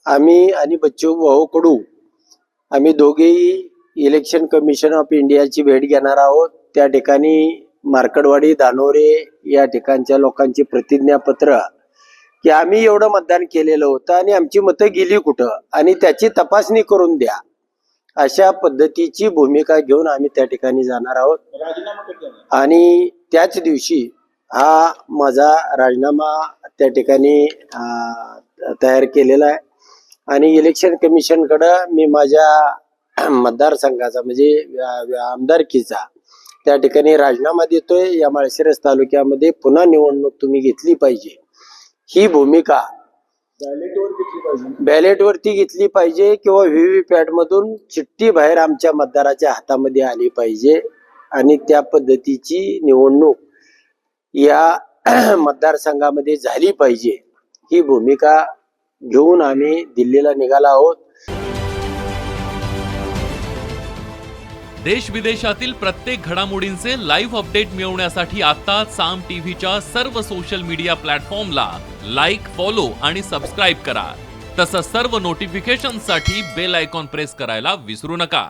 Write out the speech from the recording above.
आम्ही आणि बच्चू भाऊ कडू आम्ही दोघेही इलेक्शन कमिशन ऑफ इंडियाची भेट घेणार आहोत। त्या ठिकाणी मार्कडवाडी धानोरे या ठिकाणच्या लोकांची प्रतिज्ञापत्र की आम्ही एवढं मतदान केलेलं होतं आणि आमची मतं गेली कुठं आणि त्याची तपासणी करून द्या, अशा पद्धतीची भूमिका घेऊन आम्ही त्या ठिकाणी जाणार आहोत। आणि त्याच दिवशी हा माझा राजीनामा त्या ठिकाणी तयार केलेला आहे आणि इलेक्शन कमिशनकडे मी माझ्या मतदारसंघाचा म्हणजे आमदारकीचा त्या ठिकाणी राजीनामा देतोय। या माळशिरस तालुक्यामध्ये पुन्हा निवडणूक तुम्ही घेतली पाहिजे, ही भूमिका बॅलेटवरती घेतली पाहिजे किंवा व्हीव्हीपॅट मधून चिठ्ठी बाहेर आमच्या मतदाराच्या हातामध्ये आली पाहिजे आणि त्या पद्धतीची निवडणूक या मतदारसंघामध्ये झाली पाहिजे, ही भूमिका घेऊन आम्ही दिल्लीला निघाला आहोत। देश विदेशातील प्रत्येक घडामोडींचे लाईव्ह अपडेट मिळवण्यासाठी आता साम टीव्हीच्या सर्व सोशल मीडिया प्लॅटफॉर्मला लाईक, फॉलो आणि सबस्क्राईब करा। तसंच सर्व नोटिफिकेशनसाठी बेल आयकॉन प्रेस करायला विसरू नका।